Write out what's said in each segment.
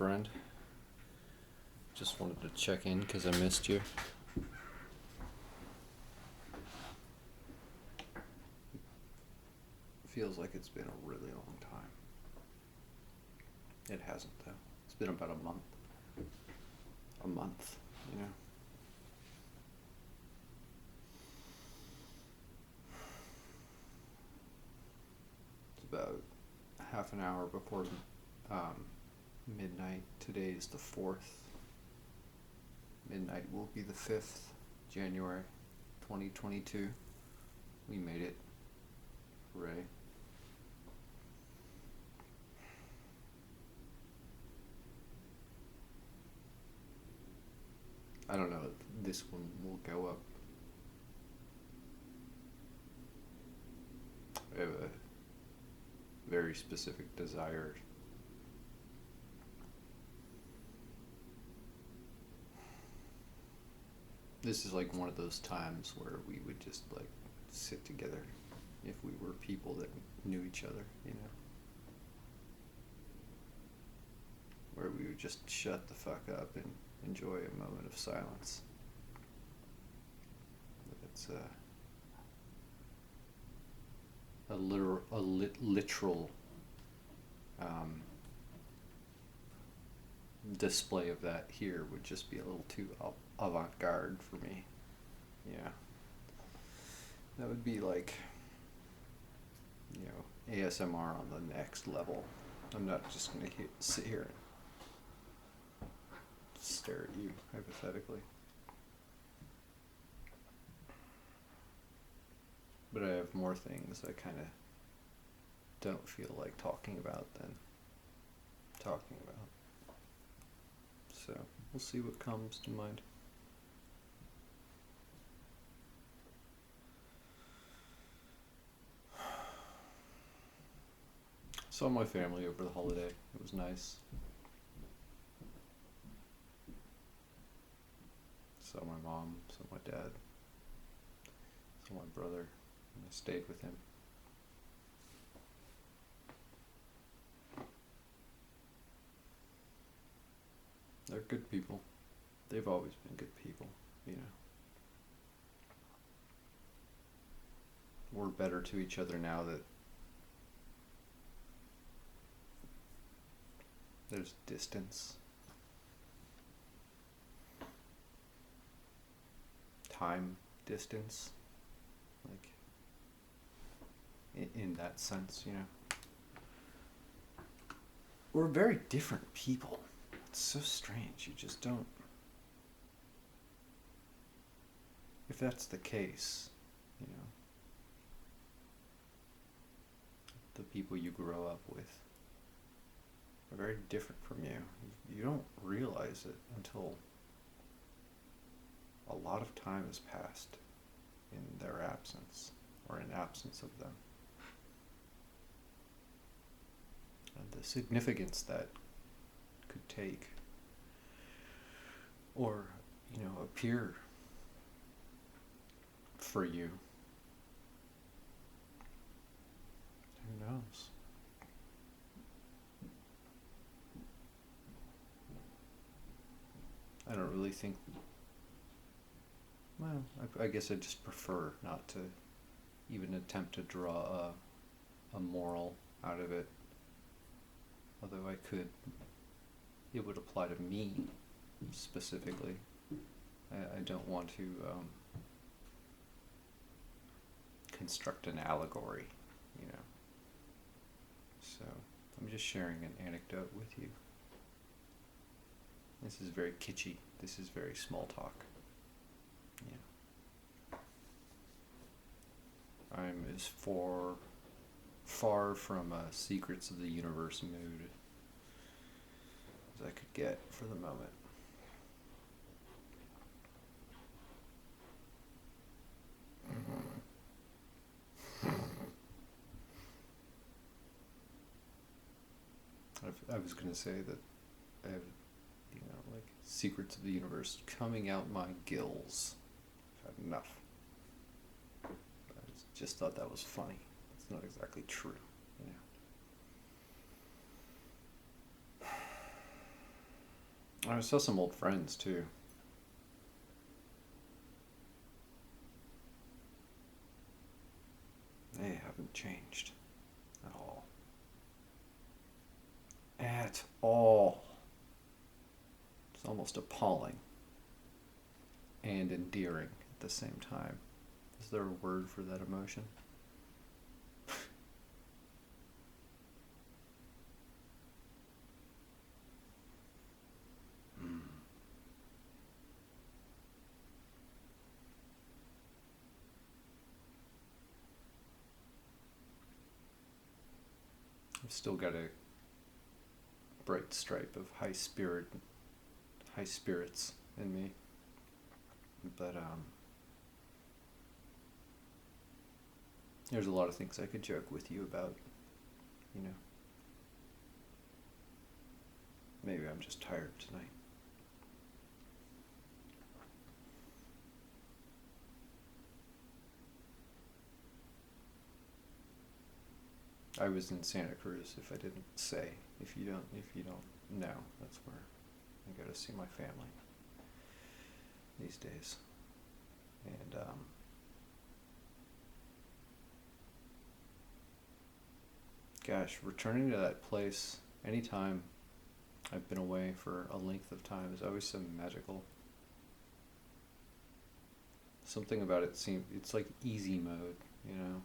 friend. Just wanted to check in because I missed you. Feels like it's been a really long time. It hasn't, though. It's been about a month. A month, you know? It's about half an hour before midnight. Today is the 4th. Midnight will be the 5th, January 2022. We made it. Hooray. I don't know if this one will go up. I have a very specific desire. This is like one of those times where we would just like sit together if we were people that knew each other, you know? Where we would just shut the fuck up and enjoy a moment of silence. It's a literal display of that here would just be a little too avant-garde for me. Yeah. That would be like, you know, ASMR on the next level. I'm not just going to sit here and stare at you, hypothetically. But I have more things I kind of don't feel like talking about than talking about. So, we'll see what comes to mind. Saw my family over the holiday. It was nice. Saw my mom, saw my dad, saw my brother, and I stayed with him. They're good people. They've always been good people, you know. We're better to each other now that there's distance. Time distance. Like, in that sense, you know. We're very different people. It's so strange. You just don't. If that's the case, you know, the people you grow up with are very different from you. You don't realize it until a lot of time has passed in their absence or in absence of them. And the significance that could take or, you know, appear for you. Who knows? I don't really think. Well, I guess I just prefer not to even attempt to draw a moral out of it. Although I could, it would apply to me specifically. I don't want to construct an allegory, you know. So I'm just sharing an anecdote with you. This is very kitschy. This is very small talk. Yeah. I'm as far from a Secrets of the Universe mood as I could get for the moment. I was going to say that I have, you know, like Secrets of the Universe coming out my gills. I've had enough. I just thought that was funny. It's not exactly true, you know. I saw some old friends too. They haven't changed at all. At all. It's almost appalling and endearing at the same time. Is there a word for that emotion? I've still got a bright stripe of high spirits in me, but there's a lot of things I could joke with you about. You know, maybe I'm just tired tonight. I was in Santa Cruz. If I didn't say, if you don't know, that's where I go to see my family these days. And gosh, returning to that place anytime I've been away for a length of time is always so magical. Something about it seems, it's like easy mode, you know.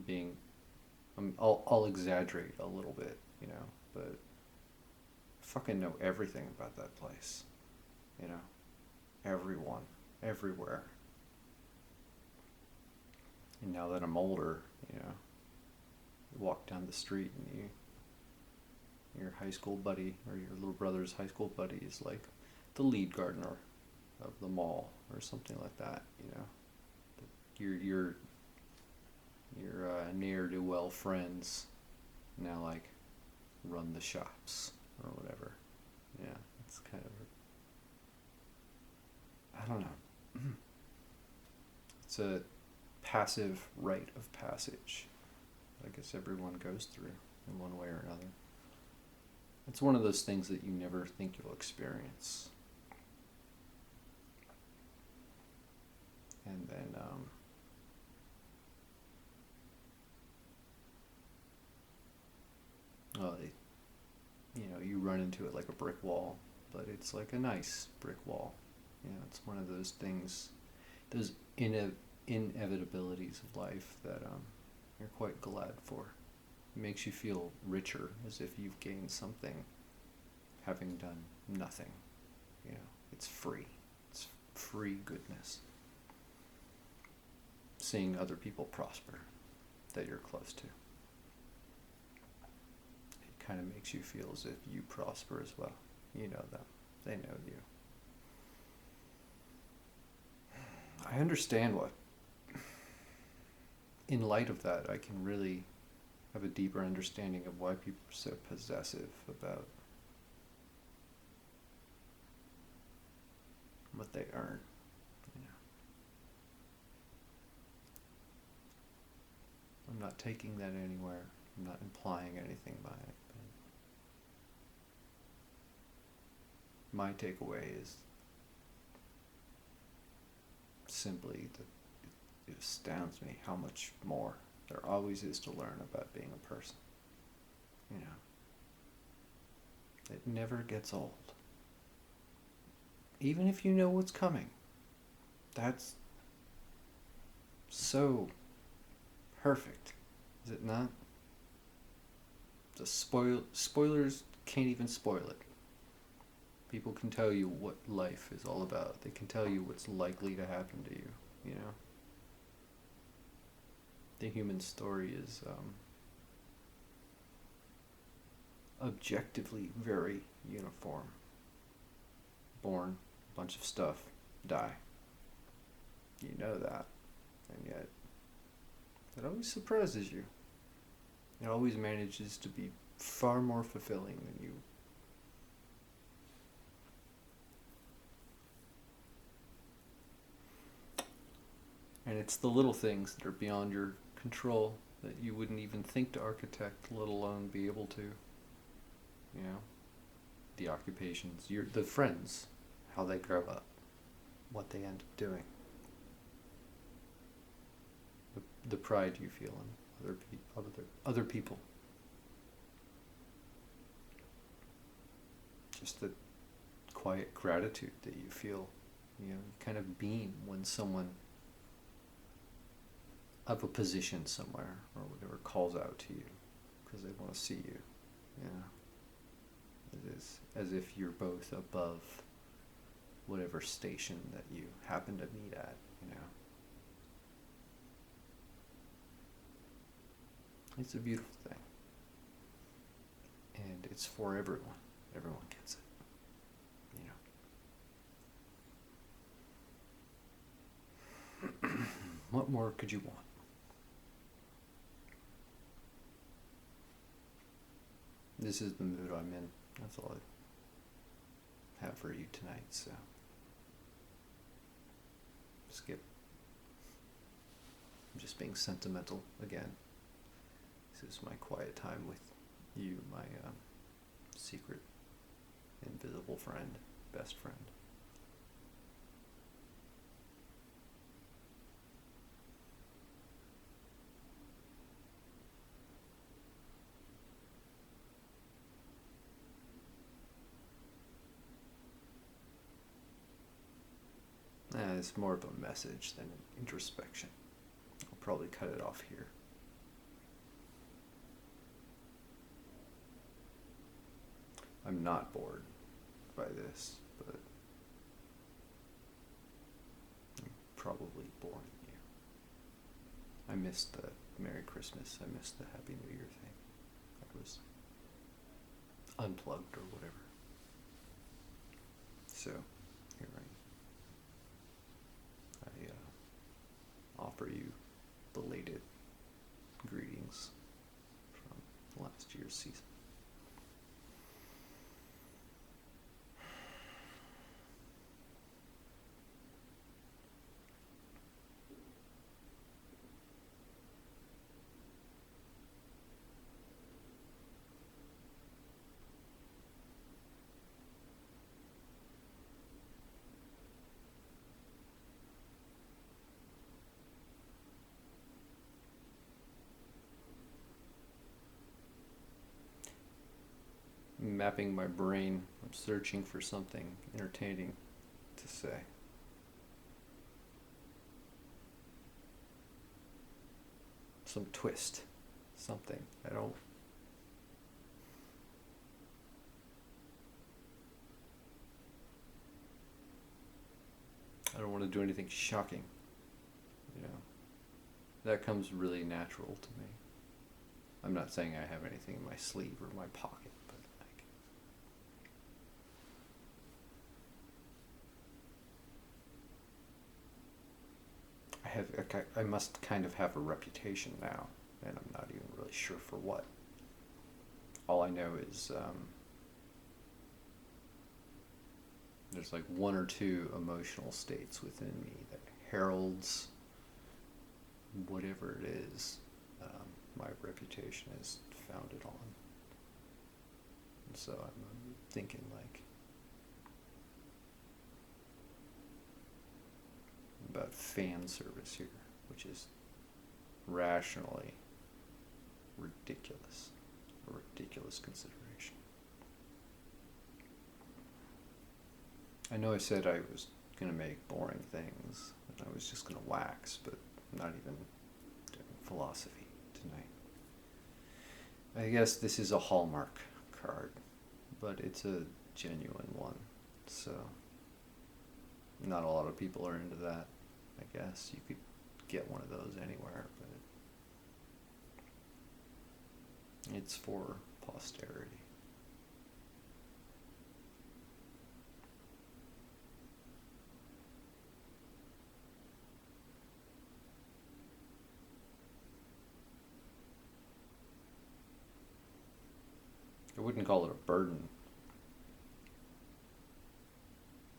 Being, I'll exaggerate a little bit, you know, but I fucking know everything about that place, you know, everyone, everywhere. And now that I'm older, you know, you walk down the street and your high school buddy or your little brother's high school buddy is like the lead gardener of the mall or something like that, you know. Your ne'er-do-well friends now like run the shops or whatever. Yeah, it's kind of, I don't know. It's a passive rite of passage I guess everyone goes through in one way or another. It's one of those things that you never think you'll experience. And then well, you run into it like a brick wall, but it's like a nice brick wall. It's one of those things, those inevitabilities of life that you're quite glad for. It makes you feel richer, as if you've gained something, having done nothing. It's free. It's free goodness. Seeing other people prosper that you're close to. It kind of makes you feel as if you prosper as well. You know them. They know you. I understand what, in light of that, I can really have a deeper understanding of why people are so possessive about what they earn. I'm not taking that anywhere. I'm not implying anything by it. But my takeaway is simply that it astounds me how much more there always is to learn about being a person. It never gets old. Even if you know what's coming. That's so perfect, is it not? The spoilers can't even spoil it. People can tell you what life is all about. They can tell you what's likely to happen to you, The human story is objectively very uniform. Born, a bunch of stuff, die. You know that, and yet it always surprises you. It always manages to be far more fulfilling than you. And it's the little things that are beyond your control that you wouldn't even think to architect, let alone be able to. You know, the occupations, the friends, how they grow up, what they end up doing, the pride you feel in other people, just the quiet gratitude that you feel. You know, you kind of beam when someone of a position somewhere or whatever calls out to you because they want to see you. You know, it is as if you're both above whatever station that you happen to meet at. You know, it's a beautiful thing, and it's for everyone. Everyone gets it. You know. What more could you want? This is the mood I'm in. That's all I have for you tonight, so skip. I'm just being sentimental again. This is my quiet time with you, my secret, invisible friend, best friend. It's more of a message than an introspection. I'll probably cut it off here. I'm not bored by this, but I'm probably boring you. I missed the Merry Christmas. I missed the Happy New Year thing. I was unplugged or whatever. So, here I offer you belated greetings from last year's season. Mapping my brain, I'm searching for something entertaining to say. Some twist, something. I don't want to do anything shocking, you know. That comes really natural to me. I'm not saying I have anything in my sleeve or my pocket, but I must kind of have a reputation now, and I'm not even really sure for what. All I know is there's like one or two emotional states within me that heralds whatever it is my reputation is founded on. And so I'm thinking like about fan service here, which is rationally ridiculous, a ridiculous consideration. I know I said I was going to make boring things, and I was just going to wax, but I'm not even doing philosophy tonight. I guess this is a Hallmark card, but it's a genuine one, so not a lot of people are into that. I guess you could get one of those anywhere, but it's for posterity. I wouldn't call it a burden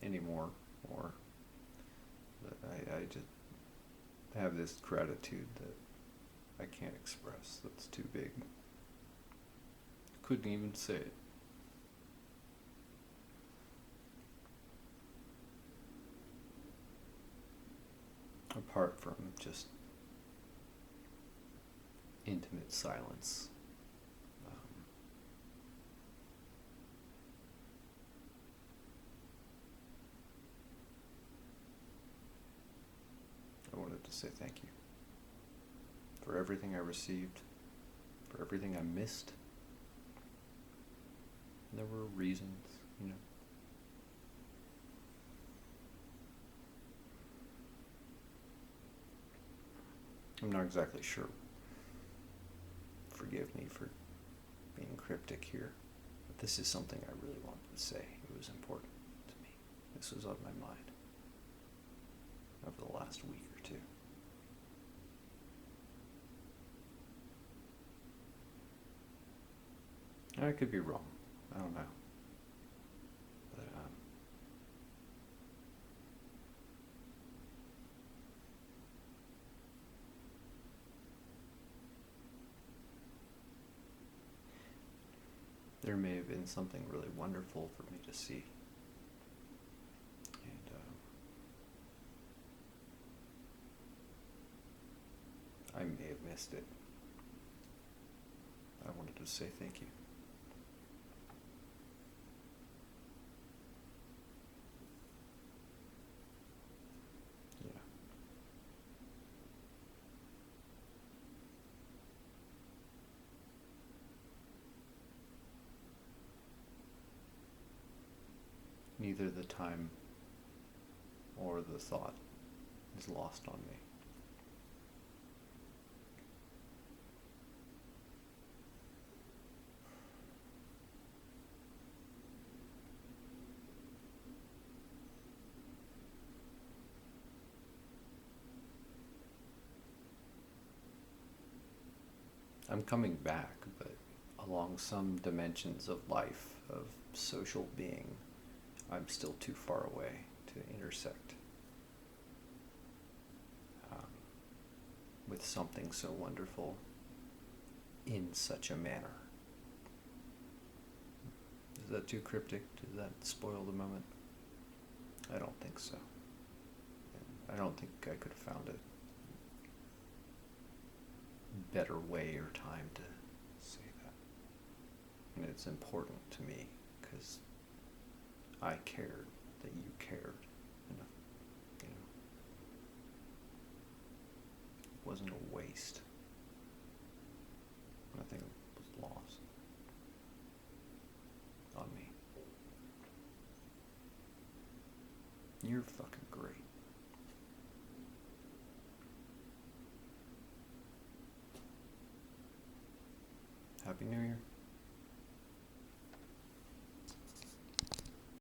anymore, but I have this gratitude that I can't express, that's too big. Couldn't even say it. Apart from just intimate silence. I wanted to say thank you for everything I received, for everything I missed. There were reasons, you know. I'm not exactly sure. Forgive me for being cryptic here, but this is something I really wanted to say. It was important to me. This was on my mind over the last week or two. And I could be wrong. I don't know. But, there may have been something really wonderful for me to see. And I may have missed it. I wanted to say thank you. Yeah. Neither the time or the thought is lost on me. I'm coming back, but along some dimensions of life, of social being, I'm still too far away to intersect with something so wonderful in such a manner. Is that too cryptic? Does that spoil the moment? I don't think so. I don't think I could have found a better way or time to say that. And it's important to me because I cared that you cared enough, you know. It wasn't a waste. Nothing was lost on me. You're fucking great. Happy New Year.